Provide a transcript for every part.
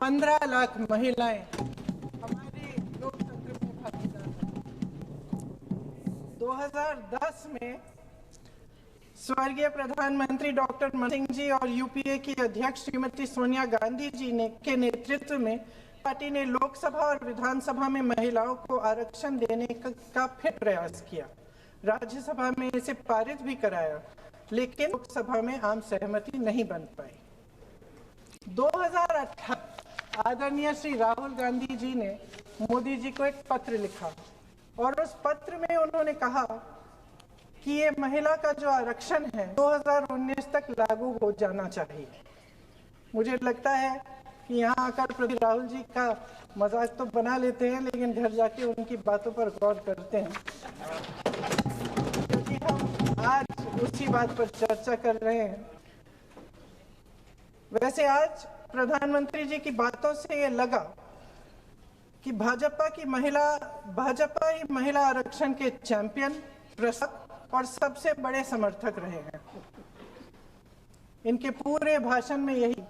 15 लाख महिलाएं हमारे लोकतंत्र में भागीदार हैं। 2010 में स्वर्गीय प्रधानमंत्री डॉक्टर मनमोहन सिंह जी और यूपीए की अध्यक्ष श्रीमती सोनिया गांधी जी के नेतृत्व में पार्टी ने लोकसभा और विधानसभा में महिलाओं को आरक्षण देने का फिर प्रयास किया। राज्यसभा में इसे पारित भी कराया, लेकिन लोकसभा में आम सहमति नहीं बन पाई। 2018 आदरणीय श्री राहुल गांधी जी ने मोदी जी को एक पत्र लिखा और उस पत्र में उन्होंने कहा कि ये महिला का जो आरक्षण है 2019 तक लागू हो जाना चाहिए। मुझे लगता है कि यहाँ आकर प्रति राहुल जी का मजाक तो बना लेते हैं, लेकिन घर जाके उनकी बातों पर गौर करते हैं, क्योंकि हम आज उसी बात पर चर्चा कर रहे हैं। वैसे आज प्रधानमंत्री जी की बातों से ये लगा कि भाजपा ही महिला आरक्षण के चैंपियन, प्रशंसक और सबसे बड़े समर्थक रहे हैं। इनके पूरे भाषण में यही,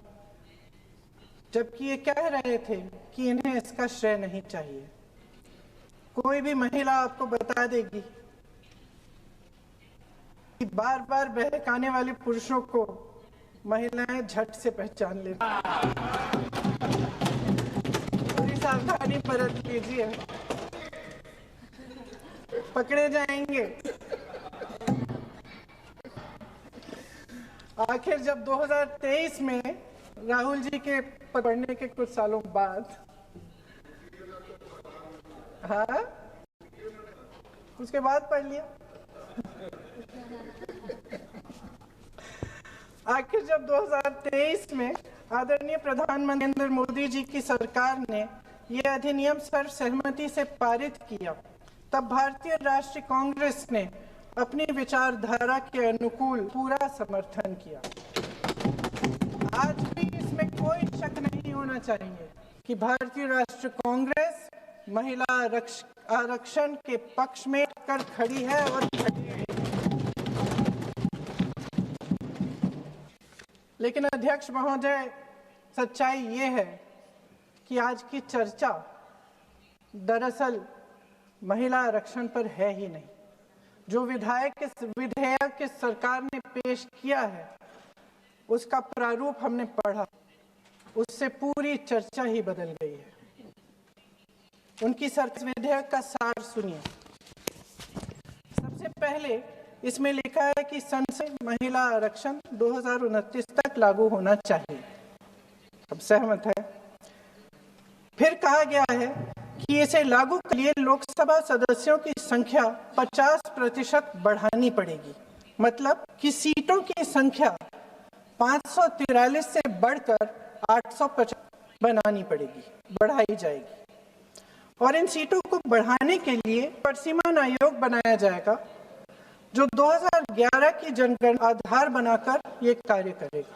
जबकि ये कह रहे थे कि इन्हें इसका श्रेय नहीं चाहिए। कोई भी महिला आपको बता देगी कि बार बार बहकाने वाले पुरुषों को महिलाएं झट से पहचान लेती हैं। थोड़ी सावधानी बरत लीजिए, पकड़े जाएंगे। आखिर जब 2023 में राहुल जी के पढ़ने के कुछ सालों बाद, हाँ उसके बाद पढ़ लिया, आखिर जब 2023 में आदरणीय प्रधानमंत्री नरेंद्र मोदी जी की सरकार ने यह अधिनियम सर्वसहमति से पारित किया, तब भारतीय राष्ट्रीय कांग्रेस ने अपनी विचारधारा के अनुकूल पूरा समर्थन किया। आज भी इसमें कोई शक नहीं होना चाहिए कि भारतीय राष्ट्रीय कांग्रेस महिला आरक्षण के पक्ष में कर खड़ी है और खड़ी है। लेकिन अध्यक्ष महोदय, सच्चाई ये है कि आज की चर्चा दरअसल महिला आरक्षण पर है ही नहीं। जो विधेयक की सरकार ने पेश किया है, उसका प्रारूप हमने पढ़ा, उससे पूरी चर्चा ही बदल गई है। उनकी विधेयक का सार सुनिए। सबसे पहले इसमें लिखा है कि संसद महिला आरक्षण 2029 तक लागू होना चाहिए। अब सहमत है। फिर कहा गया है कि इसे लागू के लिए लोकसभा सदस्यों की संख्या 50% बढ़ानी पड़ेगी। मतलब कि सीटों की संख्या 543 से बढ़कर 850 बनानी पड़ेगी, बढ़ाई जाएगी। और इन सीटों को बढ़ाने के लिए परिसीमन आयोग बनाया जाएगा, जो 2011 की जनगणना आधार बनाकर ये कार्य करेगा।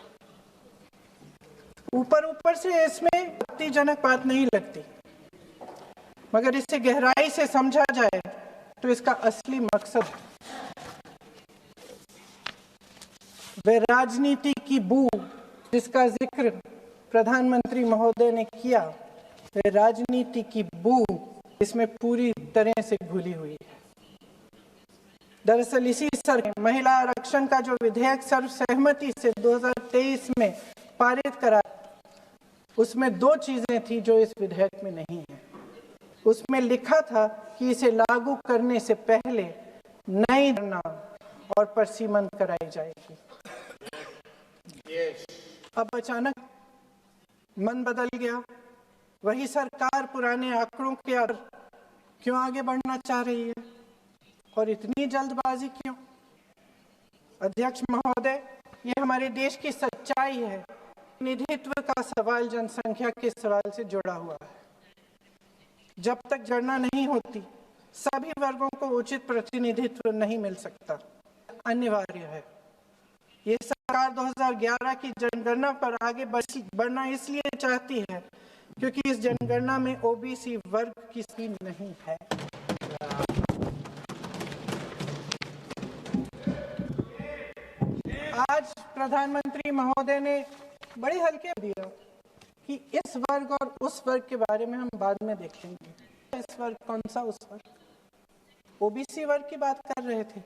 ऊपर से इसमें आपत्तिजनक बात नहीं लगती, मगर इसे गहराई से समझा जाए तो इसका असली मकसद वह राजनीति की बू जिसका जिक्र प्रधानमंत्री महोदय ने किया, वह राजनीति की बू इसमें पूरी तरह से घुली हुई है। दरअसल इसी महिला आरक्षण का जो विधेयक सर्वसहमति से 2023 में पारित करा, उसमें दो चीजें थी जो इस विधेयक में नहीं है। उसमें लिखा था कि इसे लागू करने से पहले नई गणना और परिसीमन कराई जाएगी। अब अचानक मन बदल गया। वही सरकार पुराने आंकड़ों के क्यों आगे बढ़ना चाह रही है और इतनी जल्दबाजी क्यों? अध्यक्ष महोदय, ये हमारे देश की सच्चाई है। प्रतिनिधित्व का सवाल जनसंख्या के सवाल से जुड़ा हुआ है। जब तक गणना नहीं होती, सभी वर्गों को उचित प्रतिनिधित्व नहीं मिल सकता। अनिवार्य है। ये सरकार 2011 की जनगणना पर आगे बढ़ना इसलिए चाहती है क्योंकि इस जनगणना में ओबीसी वर्ग की स्कीम नहीं है। आज प्रधानमंत्री महोदय ने बड़े हल्के दिया कि इस वर्ग और उस वर्ग के बारे में हम बाद में देख लेंगे। इस वर्ग कौन सा, उस वर्ग, ओबीसी वर्ग की बात कर रहे थे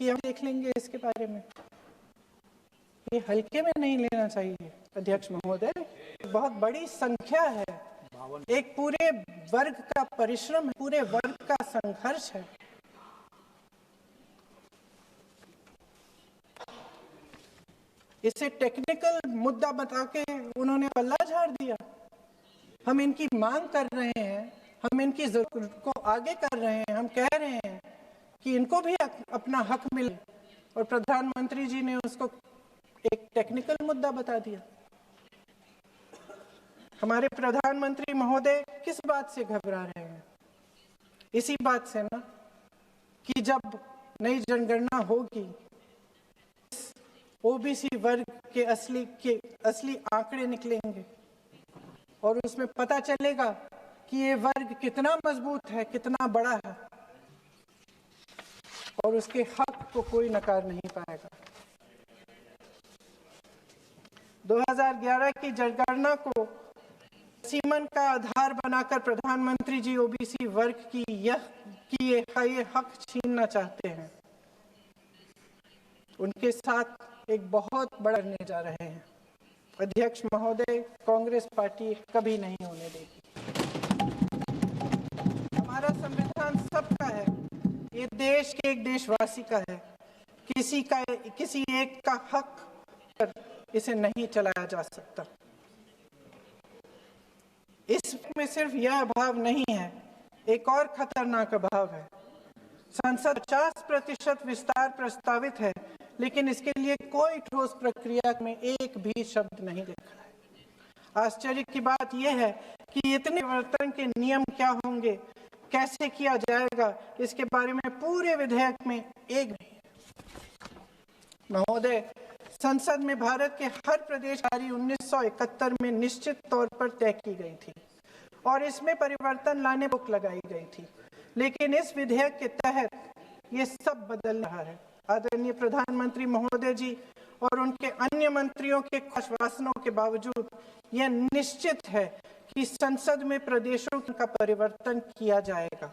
कि हम देख लेंगे इसके बारे में। ये हल्के में नहीं लेना चाहिए अध्यक्ष महोदय, बहुत बड़ी संख्या है, एक पूरे वर्ग का परिश्रम है, पूरे वर्ग का संघर्ष है। इसे टेक्निकल मुद्दा बता के उन्होंने पल्ला झाड़ दिया। हम इनकी मांग कर रहे हैं, हम इनकी जरूरत को आगे कर रहे हैं, हम कह रहे हैं कि इनको भी अपना हक मिले, और प्रधानमंत्री जी ने उसको एक टेक्निकल मुद्दा बता दिया। हमारे प्रधानमंत्री महोदय किस बात से घबरा रहे हैं? इसी बात से ना कि जब नई जनगणना होगी, ओबीसी वर्ग के असली आंकड़े निकलेंगे और उसमें पता चलेगा कि ये वर्ग कितना मजबूत है, कितना बड़ा है, और उसके हक को कोई नकार नहीं पाएगा। 2011 की जनगणना को सीमन का आधार बनाकर प्रधानमंत्री जी ओबीसी वर्ग की ये हक छीनना चाहते हैं। उनके साथ एक बहुत बड़ा निर्णय जा रहे हैं। अध्यक्ष महोदय, कांग्रेस पार्टी कभी नहीं होने देगी। हमारा संविधान सबका है, ये देश के एक देशवासी का है, किसी एक का हक पर इसे नहीं चलाया जा सकता। इसमें सिर्फ यह अभाव नहीं है, एक और खतरनाक अभाव है। संसद 50% विस्तार प्रस्तावित है, लेकिन इसके लिए कोई ठोस प्रक्रिया में एक भी शब्द नहीं लिखा है। आश्चर्य की बात यह है कि इतने परिवर्तन के नियम क्या होंगे, कैसे किया जाएगा, इसके बारे में पूरे विधेयक में एक भी। महोदय, संसद में भारत के हर प्रदेश की 1971 में निश्चित तौर पर तय की गई थी और इसमें परिवर्तन लाने रोक लगाई गई थी, लेकिन इस विधेयक के तहत ये सब बदल रहा है। आदरणीय प्रधानमंत्री महोदय जी और उनके अन्य मंत्रियों के आश्वासनों के बावजूद यह निश्चित है कि संसद में प्रदेशों का परिवर्तन किया जाएगा।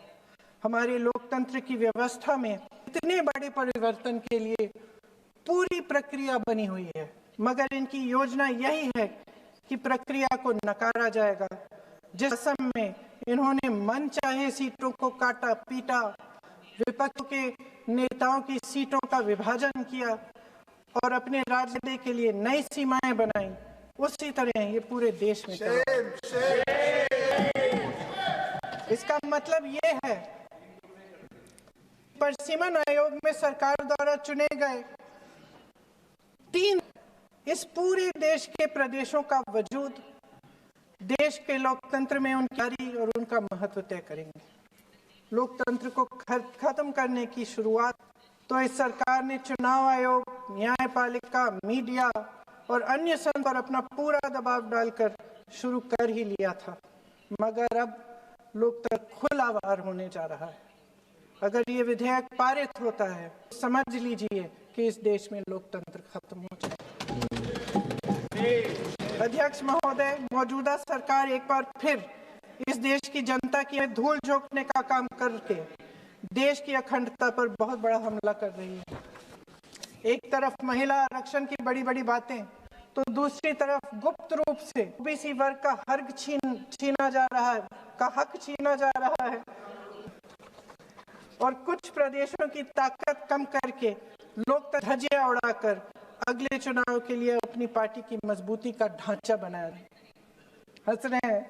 हमारे लोकतंत्र की व्यवस्था में इतने बड़े परिवर्तन के लिए पूरी प्रक्रिया बनी हुई है, मगर इनकी योजना यही है कि प्रक्रिया को नकारा जाएगा। जिस असम में इन्होंने मन चाहे सीटों को काटा पीटा, विपक्ष के नेताओं की सीटों का विभाजन किया और अपने राज्य के लिए नई सीमाएं बनाई, उसी तरह ये पूरे देश में इसका मतलब ये है, परिसीमन आयोग में सरकार द्वारा चुने गए 3 इस पूरे देश के प्रदेशों का वजूद देश के लोकतंत्र में उनकी और उनका महत्व तय करेंगे। लोकतंत्र को खत्म करने की शुरुआत तो इस सरकार ने चुनाव आयोग, न्यायपालिका, मीडिया और अन्य संस्थानों पर अपना पूरा दबाव डालकर शुरू कर ही लिया था, मगर अब लोकतंत्र खुलावार होने जा रहा है। अगर ये विधेयक पारित होता है, समझ लीजिए कि इस देश में लोकतंत्र खत्म हो जाएगा। अध्यक्ष महोदय, मौजूदा सरकार एक बार फिर इस देश की जनता की धूल झोंकने का काम करके देश की अखंडता पर बहुत बड़ा हमला कर रही है। एक तरफ महिला आरक्षण की बड़ी बड़ी बातें, तो दूसरी तरफ गुप्त रूप से ओबीसी वर्ग का हक छीना जा रहा है और कुछ प्रदेशों की ताकत कम करके लोग धज्जियां उड़ाकर अगले चुनाव के लिए अपनी पार्टी की मजबूती का ढांचा बना रहे। हंस रहे हैं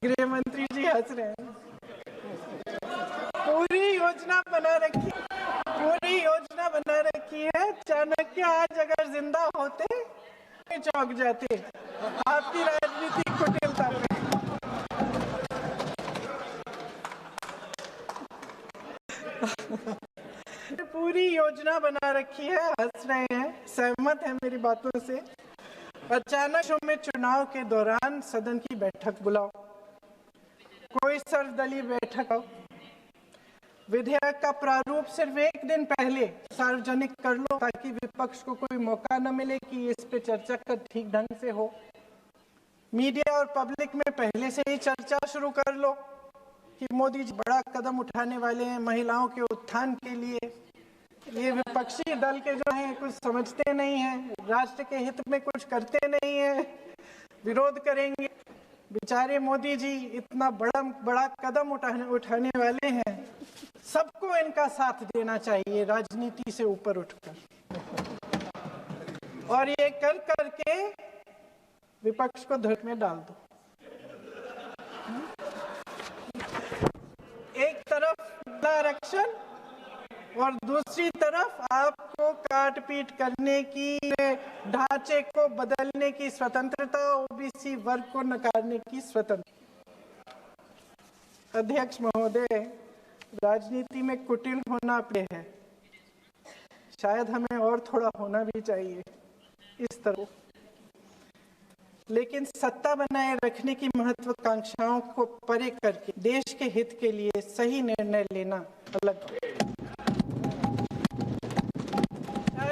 गृह मंत्री जी, हंस रहे हैं। पूरी योजना बना रखी है। चाणक्य आज अगर जिंदा होते चौंक जाते आपकी राजनीतिक कुटिलता में। पूरी योजना बना रखी है, हंस रहे हैं, सहमत है मेरी बातों से। अचानक में चुनाव के दौरान सदन की बैठक बुलाओ, कोई सर्वदलीय बैठक हो विधेयक का प्रारूप सिर्फ एक दिन पहले सार्वजनिक कर लो ताकि विपक्ष को कोई मौका न मिले कि इस पे चर्चा कर ठीक ढंग से हो। मीडिया और पब्लिक में पहले से ही चर्चा शुरू कर लो कि मोदी जी बड़ा कदम उठाने वाले हैं महिलाओं के उत्थान के लिए। ये विपक्षी दल के जो हैं कुछ समझते नहीं हैं, राष्ट्र के हित में कुछ करते नहीं हैं, विरोध करेंगे। बेचारे मोदी जी इतना बड़ा कदम उठाने वाले हैं, सबको इनका साथ देना चाहिए राजनीति से ऊपर उठकर, और ये कर करके विपक्ष को धड़ में डाल दो। एक तरफ आरक्षण और दूसरी तरफ आपको काट पीट करने की, ढांचे को बदलने की स्वतंत्रता, ओबीसी वर्ग को नकारने की स्वतंत्रता। अध्यक्ष महोदय, राजनीति में कुटिल होना प्रिय है, शायद हमें और थोड़ा होना भी चाहिए इस तरह, लेकिन सत्ता बनाए रखने की महत्वाकांक्षाओं को परे करके देश के हित के लिए सही निर्णय लेना अलग है।